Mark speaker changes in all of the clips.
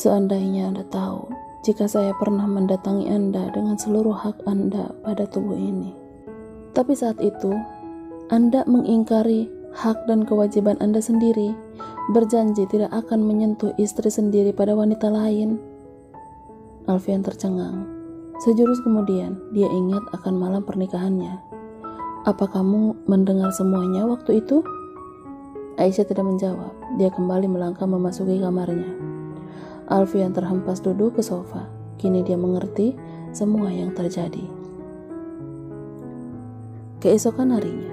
Speaker 1: Seandainya Anda tahu, jika saya pernah mendatangi Anda dengan seluruh hak Anda pada tubuh ini. Tapi saat itu, Anda mengingkari hak dan kewajiban Anda sendiri, berjanji tidak akan menyentuh istri sendiri pada wanita lain. Alfian tercengang. Sejurus kemudian, dia ingat akan malam pernikahannya. Apa kamu mendengar semuanya waktu itu? Aisyah tidak menjawab. Dia kembali melangkah memasuki kamarnya. Alfian terhempas duduk ke sofa. Kini dia mengerti semua yang terjadi. Keesokan harinya.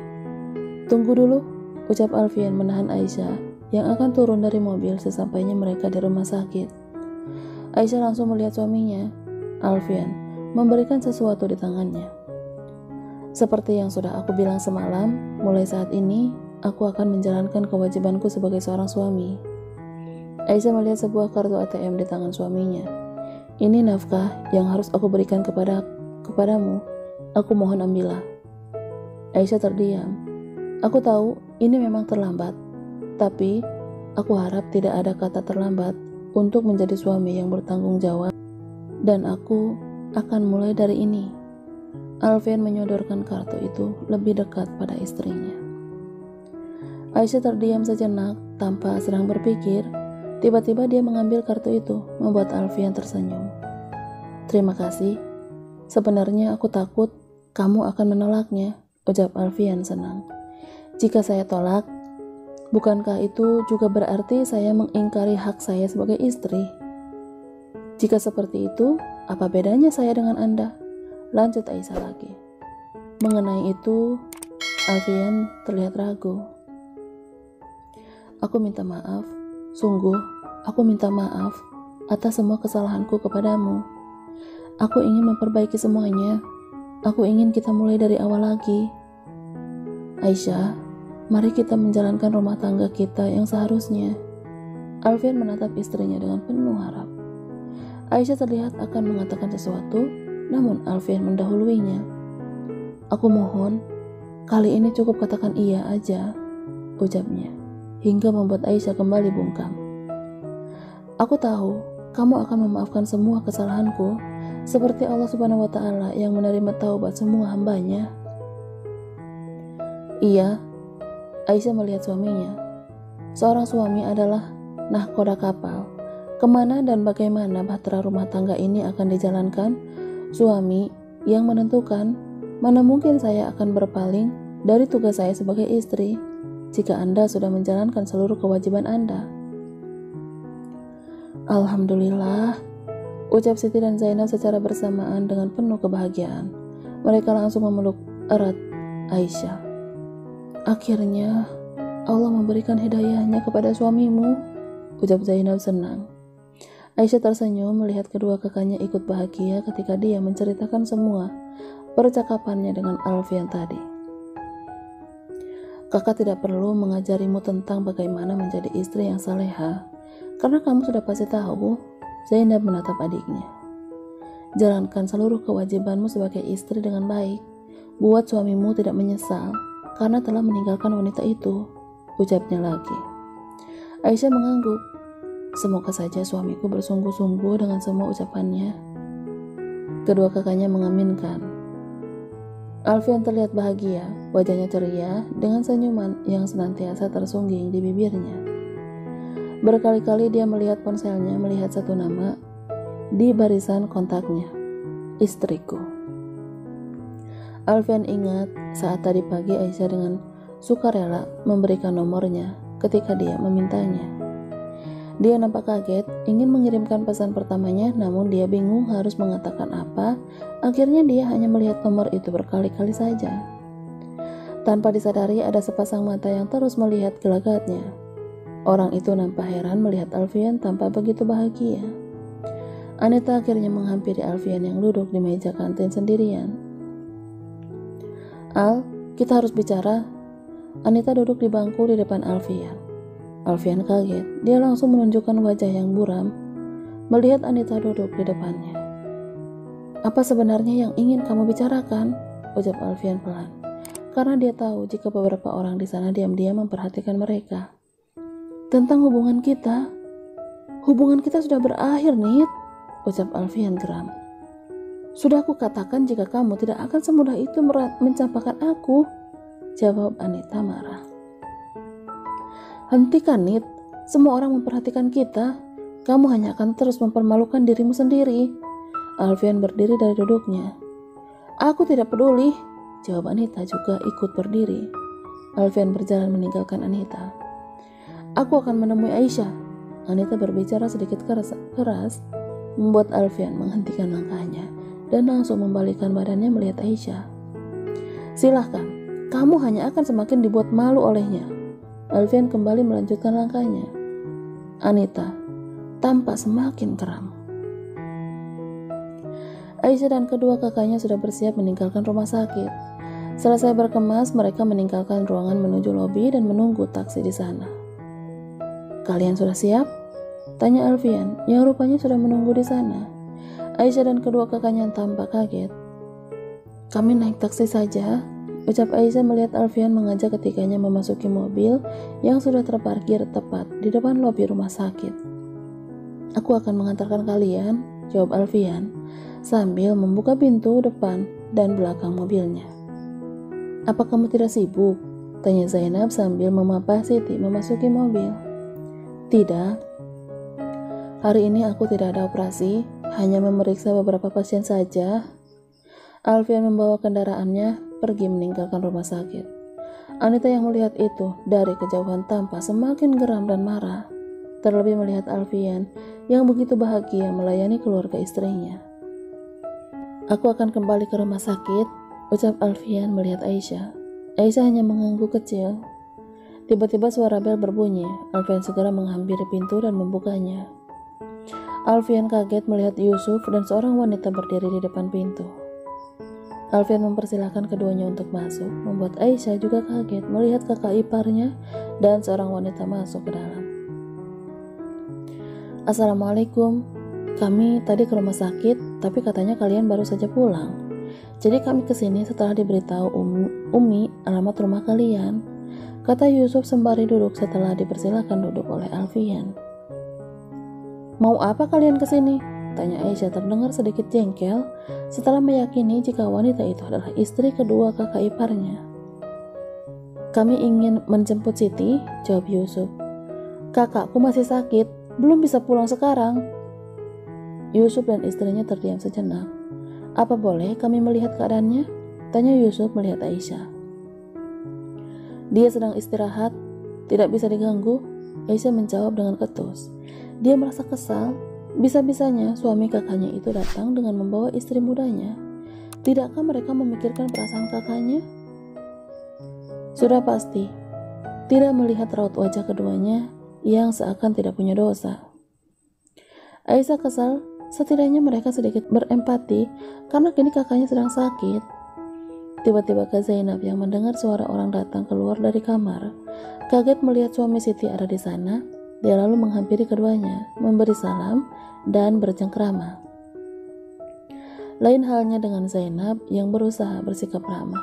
Speaker 1: Tunggu dulu, ucap Alfian menahan Aisyah yang akan turun dari mobil sesampainya mereka di rumah sakit. Aisyah langsung melihat suaminya, Alfian, memberikan sesuatu di tangannya. Seperti yang sudah aku bilang semalam, mulai saat ini aku akan menjalankan kewajibanku sebagai seorang suami. Aisyah melihat sebuah kartu ATM di tangan suaminya. Ini nafkah yang harus aku berikan kepadamu. Aku mohon ambillah. Aisyah terdiam. Aku tahu ini memang terlambat, tapi aku harap tidak ada kata terlambat untuk menjadi suami yang bertanggung jawab, dan aku akan mulai dari ini. Alfian menyodorkan kartu itu lebih dekat pada istrinya. Aisyah terdiam sejenak tanpa sedang berpikir. Tiba-tiba dia mengambil kartu itu, membuat Alfian tersenyum. Terima kasih. Sebenarnya aku takut kamu akan menolaknya, ucap Alfian senang. Jika saya tolak, bukankah itu juga berarti saya mengingkari hak saya sebagai istri? Jika seperti itu, apa bedanya saya dengan Anda? Lanjut Aisyah lagi. Mengenai itu, Alfian terlihat ragu. Aku minta maaf, sungguh aku minta maaf atas semua kesalahanku kepadamu. Aku ingin memperbaiki semuanya. Aku ingin kita mulai dari awal lagi. Aisyah, mari kita menjalankan rumah tangga kita yang seharusnya. Alfian menatap istrinya dengan penuh harap. Aisyah terlihat akan mengatakan sesuatu, namun Alfian mendahuluinya. Aku mohon, kali ini cukup katakan iya aja, ucapnya, hingga membuat Aisyah kembali bungkam. Aku tahu, kamu akan memaafkan semua kesalahanku, seperti Allah Subhanahu wa Ta'ala yang menerima taubat semua hambanya. Iya, Aisyah melihat suaminya. Seorang suami adalah nahkoda kapal. Kemana dan bagaimana bahtera rumah tangga ini akan dijalankan, suami yang menentukan. Mana mungkin saya akan berpaling dari tugas saya sebagai istri jika Anda sudah menjalankan seluruh kewajiban Anda. Alhamdulillah, ucap Siti dan Zainab secara bersamaan dengan penuh kebahagiaan. Mereka langsung memeluk erat Aisyah. Akhirnya Allah memberikan hidayahnya kepada suamimu, ucap Zainab senang. Aisyah tersenyum melihat kedua kakaknya ikut bahagia ketika dia menceritakan semua percakapannya dengan Alfian tadi. Kakak tidak perlu mengajarimu tentang bagaimana menjadi istri yang saleha, karena kamu sudah pasti tahu. Zainab menatap adiknya. Jalankan seluruh kewajibanmu sebagai istri dengan baik. Buat suamimu tidak menyesal karena telah meninggalkan wanita itu, ucapnya lagi. Aisyah mengangguk. Semoga saja suamiku bersungguh-sungguh dengan semua ucapannya. Kedua kakaknya mengaminkan. Alfian terlihat bahagia, wajahnya ceria dengan senyuman yang senantiasa tersungging di bibirnya. Berkali-kali dia melihat ponselnya, melihat satu nama di barisan kontaknya, istriku. Alfian ingat saat tadi pagi Aisyah dengan sukarela memberikan nomornya ketika dia memintanya. Dia nampak kaget, ingin mengirimkan pesan pertamanya, namun dia bingung harus mengatakan apa. Akhirnya dia hanya melihat nomor itu berkali-kali saja. Tanpa disadari ada sepasang mata yang terus melihat gelagatnya. Orang itu nampak heran melihat Alfian tanpa begitu bahagia. Anita akhirnya menghampiri Alfian yang duduk di meja kantin sendirian. Al, kita harus bicara. Anita duduk di bangku di depan Alfian. Alfian kaget, dia langsung menunjukkan wajah yang buram melihat Anita duduk di depannya. Apa sebenarnya yang ingin kamu bicarakan? Ucap Alfian pelan, karena dia tahu jika beberapa orang di sana diam-diam memperhatikan mereka. Tentang hubungan kita. Hubungan kita sudah berakhir, Nit, ucap Alfian geram. Sudah aku katakan jika kamu tidak akan semudah itu mencampakkan aku, jawab Anita marah. Hentikan, Nit, semua orang memperhatikan kita. Kamu hanya akan terus mempermalukan dirimu sendiri. Alfian berdiri dari duduknya. Aku tidak peduli, jawab Anita juga ikut berdiri. Alfian berjalan meninggalkan Anita. Aku akan menemui Aisyah. Anita berbicara sedikit keras, membuat Alfian menghentikan langkahnya dan langsung membalikkan badannya melihat Aisyah. Silahkan, kamu hanya akan semakin dibuat malu olehnya. Alfian kembali melanjutkan langkahnya. Anita tampak semakin geram. Aisyah dan kedua kakaknya sudah bersiap meninggalkan rumah sakit. Selesai berkemas, mereka meninggalkan ruangan menuju lobi dan menunggu taksi di sana. Kalian sudah siap? Tanya Alfian, yang rupanya sudah menunggu di sana. Aisyah dan kedua kakaknya tampak kaget. Kami naik taksi saja, ucap Aisyah melihat Alfian mengajak ketiganya memasuki mobil yang sudah terparkir tepat di depan lobi rumah sakit. Aku akan mengantarkan kalian, jawab Alfian, sambil membuka pintu depan dan belakang mobilnya. Apa kamu tidak sibuk? Tanya Zainab sambil memapah Siti memasuki mobil. Tidak. Hari ini aku tidak ada operasi, hanya memeriksa beberapa pasien saja. Alfian membawa kendaraannya pergi meninggalkan rumah sakit. Anita yang melihat itu dari kejauhan tampak semakin geram dan marah, terlebih melihat Alfian yang begitu bahagia melayani keluarga istrinya. Aku akan kembali ke rumah sakit, ucap Alfian melihat Aisyah. Aisyah hanya mengangguk kecil. Tiba-tiba suara bel berbunyi. Alfian segera menghampiri pintu dan membukanya. Alfian kaget melihat Yusuf dan seorang wanita berdiri di depan pintu. Alfian mempersilahkan keduanya untuk masuk, membuat Aisyah juga kaget melihat kakak iparnya dan seorang wanita masuk ke dalam. Assalamualaikum, kami tadi ke rumah sakit, tapi katanya kalian baru saja pulang. Jadi kami kesini setelah diberitahu Umi alamat rumah kalian, kata Yusuf sembari duduk setelah dipersilahkan duduk oleh Alfian. Mau apa kalian kesini? Tanya Aisyah terdengar sedikit jengkel setelah meyakini jika wanita itu adalah istri kedua kakak iparnya. Kami ingin menjemput Siti, jawab Yusuf. Kakakku masih sakit, belum bisa pulang sekarang. Yusuf dan istrinya terdiam sejenak. Apa boleh kami melihat keadaannya? Tanya Yusuf melihat Aisyah. Dia sedang istirahat, tidak bisa diganggu. Aisyah menjawab dengan ketus. Dia merasa kesal. Bisa-bisanya suami kakaknya itu datang dengan membawa istri mudanya. Tidakkah mereka memikirkan perasaan kakaknya? Sudah pasti, tidak melihat raut wajah keduanya yang seakan tidak punya dosa. Aisyah kesal, setidaknya mereka sedikit berempati karena kini kakaknya sedang sakit. Tiba-tiba Kak Zainab yang mendengar suara orang datang keluar dari kamar, kaget melihat suami Siti ada di sana. Dia lalu menghampiri keduanya, memberi salam dan bercengkrama. Lain halnya dengan Zainab yang berusaha bersikap ramah.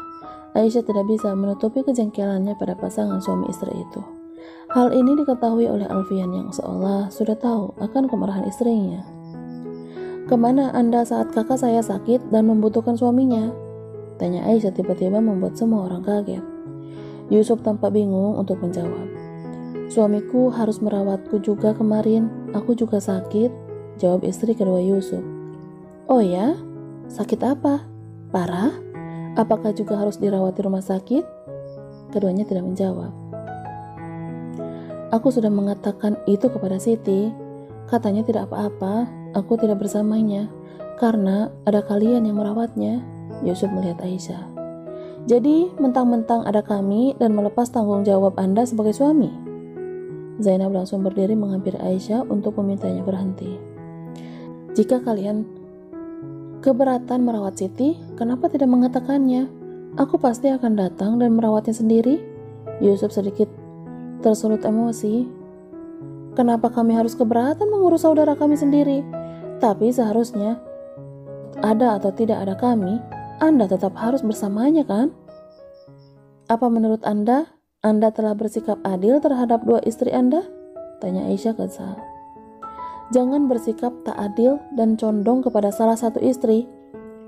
Speaker 1: Aisyah tidak bisa menutupi kejengkelannya pada pasangan suami istri itu. Hal ini diketahui oleh Alfian yang seolah sudah tahu akan kemarahan istrinya. Kemana Anda saat kakak saya sakit dan membutuhkan suaminya? Tanya Aisyah tiba-tiba membuat semua orang kaget. Yusuf tampak bingung untuk menjawab. Suamiku harus merawatku juga kemarin, aku juga sakit, jawab istri kedua Yusuf. Oh ya? Sakit apa? Parah? Apakah juga harus dirawat di rumah sakit? Keduanya tidak menjawab. Aku sudah mengatakan itu kepada Siti. Katanya tidak apa-apa, aku tidak bersamanya, karena ada kalian yang merawatnya, Yusuf melihat Aisyah. Jadi mentang-mentang ada kami dan melepas tanggung jawab Anda sebagai suami? Zainab langsung berdiri menghampiri Aisyah untuk memintanya berhenti. Jika kalian keberatan merawat Siti, kenapa tidak mengatakannya? Aku pasti akan datang dan merawatnya sendiri. Yusuf sedikit tersulut emosi. Kenapa kami harus keberatan mengurus saudara kami sendiri? Tapi seharusnya ada atau tidak ada kami, Anda tetap harus bersamanya kan? Apa menurut Anda telah bersikap adil terhadap dua istri Anda? Tanya Aisyah kesal. Jangan bersikap tak adil dan condong kepada salah satu istri,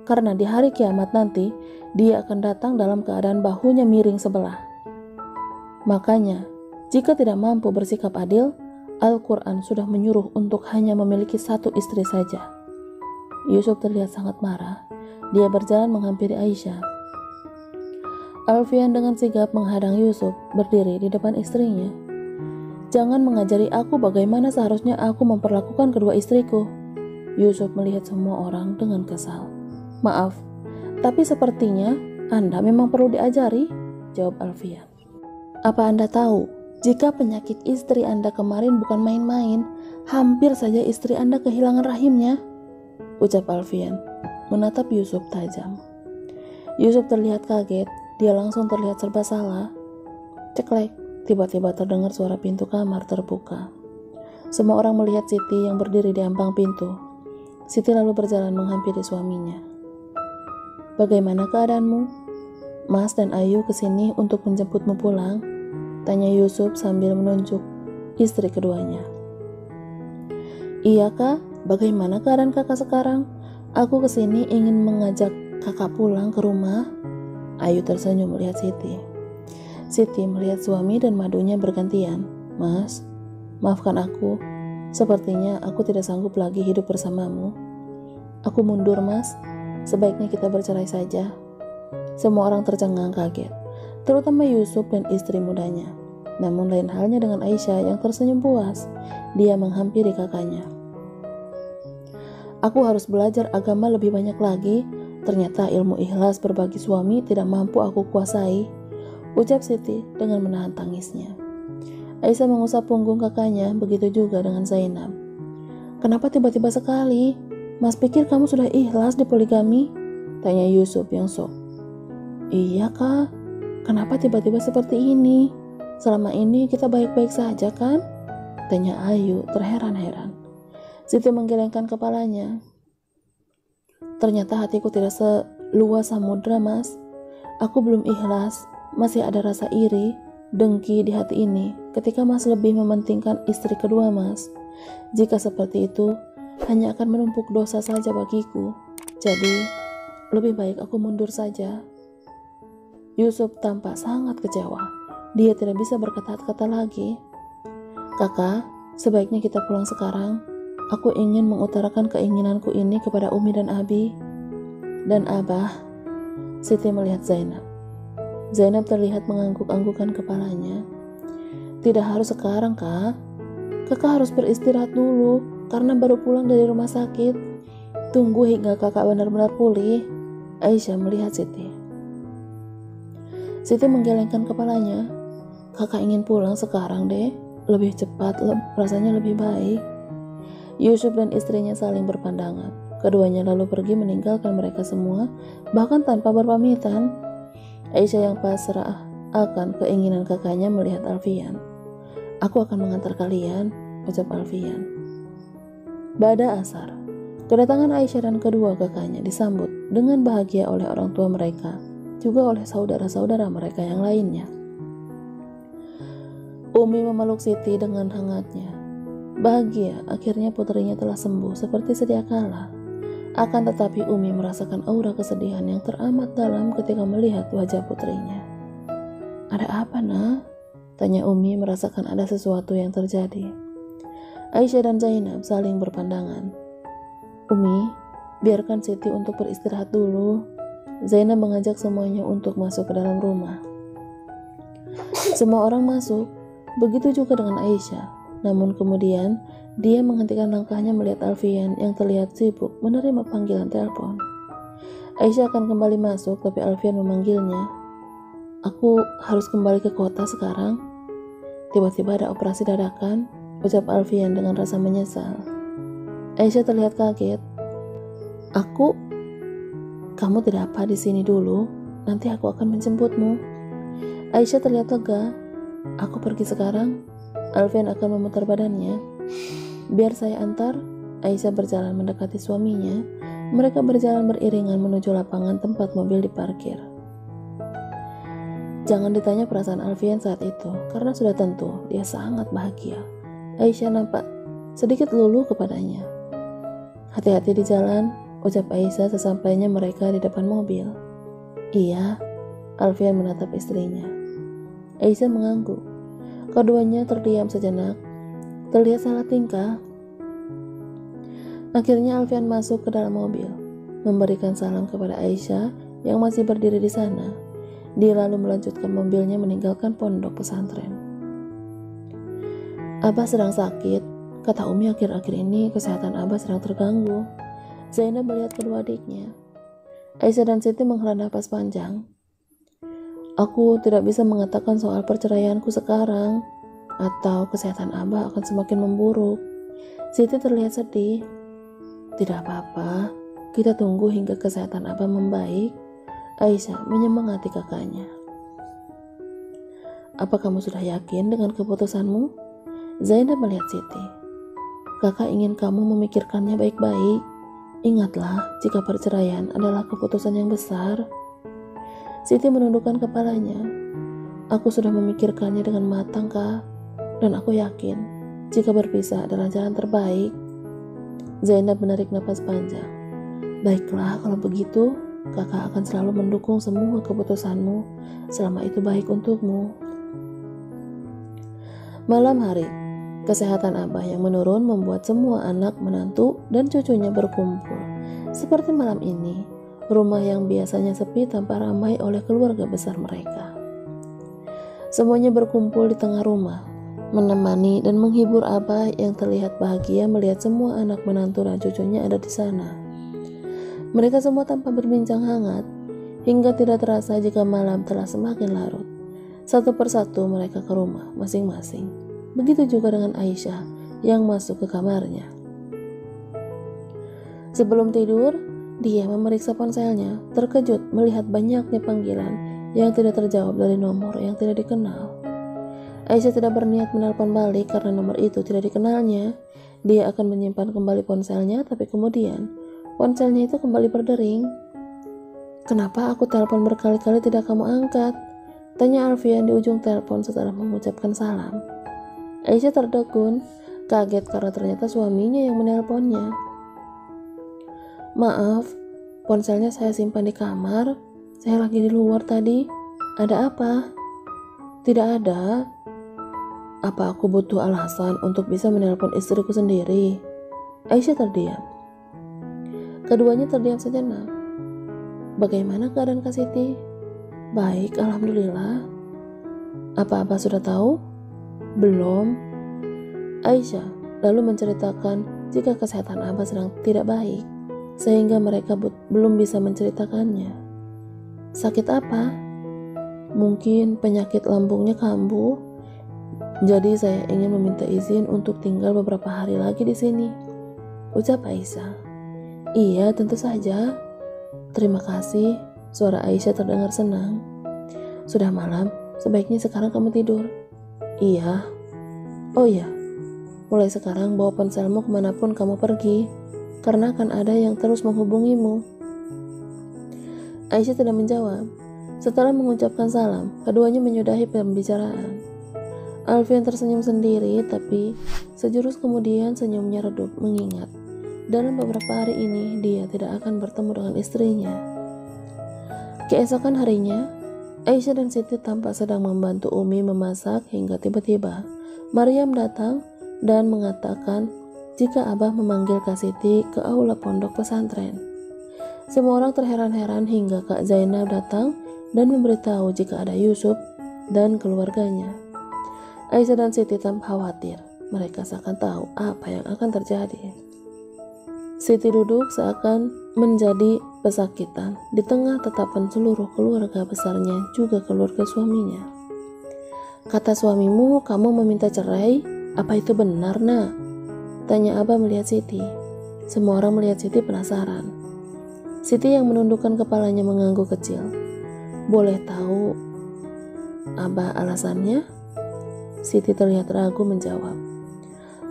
Speaker 1: karena di hari kiamat nanti dia akan datang dalam keadaan bahunya miring sebelah. Makanya, jika tidak mampu bersikap adil, Al-Quran sudah menyuruh untuk hanya memiliki satu istri saja. Yusuf terlihat sangat marah. Dia berjalan menghampiri Aisyah. Alfian dengan sigap menghadang Yusuf berdiri di depan istrinya. Jangan mengajari aku bagaimana seharusnya aku memperlakukan kedua istriku. Yusuf melihat semua orang dengan kesal. Maaf, tapi sepertinya Anda memang perlu diajari, jawab Alfian. Apa Anda tahu, jika penyakit istri Anda kemarin bukan main-main, hampir saja istri Anda kehilangan rahimnya, ucap Alfian, menatap Yusuf tajam. Yusuf terlihat kaget, dia langsung terlihat serba salah. Ceklek. Tiba-tiba terdengar suara pintu kamar terbuka. Semua orang melihat Siti yang berdiri di ambang pintu. Siti lalu berjalan menghampiri suaminya. Bagaimana keadaanmu? Mas dan Ayu kesini untuk menjemputmu pulang? Tanya Yusuf sambil menunjuk istri keduanya. Iya kak, bagaimana keadaan kakak sekarang? Aku kesini ingin mengajak kakak pulang ke rumah. Ayu tersenyum melihat Siti. Siti melihat suami dan madunya bergantian. Mas, maafkan aku. Sepertinya aku tidak sanggup lagi hidup bersamamu. Aku mundur, Mas. Sebaiknya kita bercerai saja. Semua orang tercengang kaget, terutama Yusuf dan istri mudanya. Namun lain halnya dengan Aisyah yang tersenyum puas. Dia menghampiri kakaknya. Aku harus belajar agama lebih banyak lagi. Ternyata ilmu ikhlas berbagi suami tidak mampu aku kuasai, ucap Siti dengan menahan tangisnya. Aisyah mengusap punggung kakaknya, begitu juga dengan Zainab. Kenapa tiba-tiba sekali? Mas pikir kamu sudah ikhlas di poligami? Tanya Yusuf yang shock. Iya kak, kenapa tiba-tiba seperti ini? Selama ini kita baik-baik saja kan? Tanya Ayu terheran-heran. Siti menggelengkan kepalanya. Ternyata hatiku tidak seluas samudra, Mas. Aku belum ikhlas. Masih ada rasa iri, dengki di hati ini ketika Mas lebih mementingkan istri kedua Mas. Jika seperti itu, hanya akan menumpuk dosa saja bagiku. Jadi, lebih baik aku mundur saja. Yusuf tampak sangat kecewa. Dia tidak bisa berkata-kata lagi. Kakak, sebaiknya kita pulang sekarang. Aku ingin mengutarakan keinginanku ini kepada Umi dan Abi. Dan Abah. Siti melihat Zainab. Zainab terlihat mengangguk-anggukan kepalanya. Tidak harus sekarang, Kak. Kakak harus beristirahat dulu, karena baru pulang dari rumah sakit. Tunggu hingga kakak benar-benar pulih. Aisyah melihat Siti. Siti menggelengkan kepalanya. Kakak ingin pulang sekarang deh. Lebih cepat, rasanya lebih baik. Yusuf dan istrinya saling berpandangan. Keduanya lalu pergi meninggalkan mereka semua, bahkan tanpa berpamitan. Aisyah yang pasrah akan keinginan kakaknya melihat Alfian. Aku akan mengantar kalian, ucap Alfian. Ba'da asar, kedatangan Aisyah dan kedua kakaknya disambut dengan bahagia oleh orang tua mereka, juga oleh saudara-saudara mereka yang lainnya. Umi memeluk Siti dengan hangatnya. Bahagia akhirnya putrinya telah sembuh seperti sedia kala. Akan tetapi Umi merasakan aura kesedihan yang teramat dalam ketika melihat wajah putrinya. Ada apa, Nak? Tanya Umi merasakan ada sesuatu yang terjadi. Aisyah dan Zainab saling berpandangan. Umi, biarkan Siti untuk beristirahat dulu. Zainab mengajak semuanya untuk masuk ke dalam rumah. Semua orang masuk, begitu juga dengan Aisyah. Namun kemudian dia menghentikan langkahnya melihat Alfian yang terlihat sibuk menerima panggilan telepon. Aisyah akan kembali masuk, tapi Alfian memanggilnya. Aku harus kembali ke kota sekarang. Tiba-tiba ada operasi dadakan, ucap Alfian dengan rasa menyesal. Aisyah terlihat kaget. Kamu tidak apa di sini dulu. Nanti aku akan menjemputmu. Aisyah terlihat lega. Aku pergi sekarang. Alfian akan memutar badannya. Biar saya antar. Aisyah berjalan mendekati suaminya. Mereka berjalan beriringan menuju lapangan tempat mobil diparkir. Jangan ditanya perasaan Alfian saat itu, karena sudah tentu dia sangat bahagia. Aisyah nampak sedikit luluh kepadanya. "Hati-hati di jalan," ucap Aisyah sesampainya mereka di depan mobil. "Iya," Alfian menatap istrinya. Aisyah mengangguk. Keduanya terdiam sejenak, terlihat salah tingkah. Akhirnya Alfian masuk ke dalam mobil, memberikan salam kepada Aisyah yang masih berdiri di sana. Dia lalu melanjutkan mobilnya meninggalkan pondok pesantren. "Abah sedang sakit," kata Umi. "Akhir-akhir ini kesehatan Abah sedang terganggu." Zainab melihat kedua adiknya. Aisyah dan Siti menghela nafas panjang. "Aku tidak bisa mengatakan soal perceraianku sekarang, atau kesehatan Abah akan semakin memburuk." Siti terlihat sedih. "Tidak apa-apa, kita tunggu hingga kesehatan Abah membaik." Aisyah menyemangati kakaknya. "Apa kamu sudah yakin dengan keputusanmu?" Zainab melihat Siti. "Kakak ingin kamu memikirkannya baik-baik. Ingatlah, jika perceraian adalah keputusan yang besar." Siti menundukkan kepalanya. "Aku sudah memikirkannya dengan matang, Kak, dan aku yakin jika berpisah adalah jalan terbaik." Zainab menarik napas panjang. "Baiklah, kalau begitu, kakak akan selalu mendukung semua keputusanmu selama itu baik untukmu." Malam hari, kesehatan Abah yang menurun membuat semua anak, menantu, dan cucunya berkumpul. Seperti malam ini, rumah yang biasanya sepi tampak ramai oleh keluarga besar mereka. Semuanya berkumpul di tengah rumah, menemani dan menghibur Abah yang terlihat bahagia melihat semua anak, menantu, dan cucunya ada di sana. Mereka semua tanpa berbincang hangat, hingga tidak terasa jika malam telah semakin larut. Satu persatu mereka ke rumah masing-masing. Begitu juga dengan Aisyah yang masuk ke kamarnya. Sebelum tidur, dia memeriksa ponselnya, terkejut melihat banyaknya panggilan yang tidak terjawab dari nomor yang tidak dikenal. Aisyah tidak berniat menelpon balik karena nomor itu tidak dikenalnya. Dia akan menyimpan kembali ponselnya, tapi kemudian ponselnya itu kembali berdering. "Kenapa aku telepon berkali-kali tidak kamu angkat?" tanya Alfian di ujung telepon setelah mengucapkan salam. Aisyah tertegun, kaget karena ternyata suaminya yang menelponnya. "Maaf, ponselnya saya simpan di kamar. Saya lagi di luar tadi. Ada apa?" "Tidak ada. Apa aku butuh alasan untuk bisa menelpon istriku sendiri?" Aisyah terdiam. Keduanya terdiam sejenak. "Bagaimana keadaan Kak Siti?" "Baik, alhamdulillah." "Apa Abah sudah tahu?" "Belum." Aisyah lalu menceritakan jika kesehatan Abah sedang tidak baik, sehingga mereka belum bisa menceritakannya. "Sakit apa?" "Mungkin penyakit lambungnya kambuh. Jadi saya ingin meminta izin untuk tinggal beberapa hari lagi di sini," ucap Aisyah. "Iya, tentu saja." "Terima kasih." Suara Aisyah terdengar senang. "Sudah malam, sebaiknya sekarang kamu tidur." "Iya." "Oh iya, mulai sekarang bawa ponselmu kemanapun kamu pergi, karena akan ada yang terus menghubungimu." Aisyah tidak menjawab. Setelah mengucapkan salam, keduanya menyudahi pembicaraan. Alfian tersenyum sendiri, tapi sejurus kemudian senyumnya redup mengingat dalam beberapa hari ini dia tidak akan bertemu dengan istrinya. Keesokan harinya, Aisyah dan Siti tampak sedang membantu Umi memasak hingga tiba-tiba Maryam datang dan mengatakan jika Abah memanggil Kak Siti ke aula pondok pesantren. Semua orang terheran-heran hingga Kak Zainab datang dan memberitahu jika ada Yusuf dan keluarganya. Aisyah dan Siti tampak khawatir. Mereka seakan tahu apa yang akan terjadi. Siti duduk seakan menjadi pesakitan di tengah tatapan seluruh keluarga besarnya, juga keluarga suaminya. "Kata suamimu kamu meminta cerai, apa itu benar, Nak?" tanya Abah melihat Siti. Semua orang melihat Siti penasaran. Siti yang menundukkan kepalanya mengangguk kecil. "Boleh tahu Abah alasannya?" Siti terlihat ragu menjawab.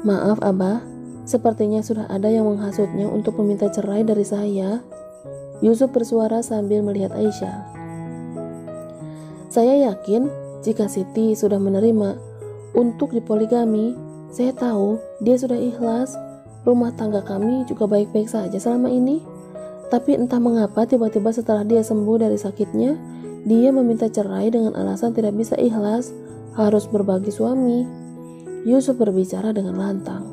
Speaker 1: "Maaf Abah, sepertinya sudah ada yang menghasutnya untuk meminta cerai dari saya." Yusuf bersuara sambil melihat Aisyah. "Saya yakin jika Siti sudah menerima untuk dipoligami, Saya tahu dia sudah ikhlas, rumah tangga kami juga baik-baik saja selama ini. Tapi entah mengapa tiba-tiba setelah dia sembuh dari sakitnya, dia meminta cerai dengan alasan tidak bisa ikhlas, harus berbagi suami. Yusuf berbicara dengan lantang.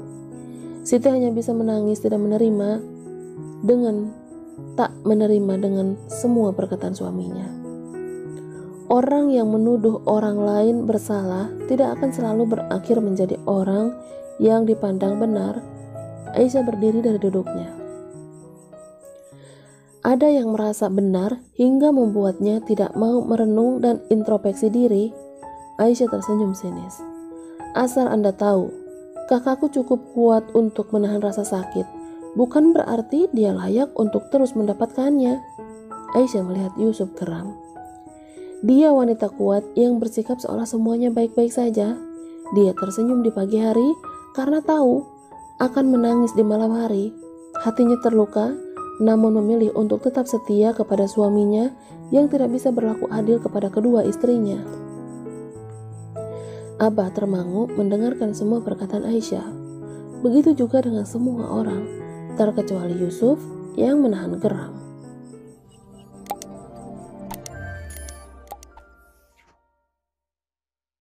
Speaker 1: Siti hanya bisa menangis tidak menerima dengan semua perkataan suaminya. Orang yang menuduh orang lain bersalah tidak akan selalu berakhir menjadi orang yang dipandang benar. Aisyah berdiri dari duduknya. Ada yang merasa benar hingga membuatnya tidak mau merenung dan introspeksi diri. Aisyah tersenyum sinis. Asal Anda tahu, kakakku cukup kuat untuk menahan rasa sakit. Bukan berarti dia layak untuk terus mendapatkannya. Aisyah melihat Yusuf geram. Dia wanita kuat yang bersikap seolah semuanya baik-baik saja. Dia tersenyum di pagi hari karena tahu akan menangis di malam hari. Hatinya terluka, namun memilih untuk tetap setia kepada suaminya yang tidak bisa berlaku adil kepada kedua istrinya. Abah termangu mendengarkan semua perkataan Aisyah. Begitu juga dengan semua orang, terkecuali Yusuf yang menahan geram.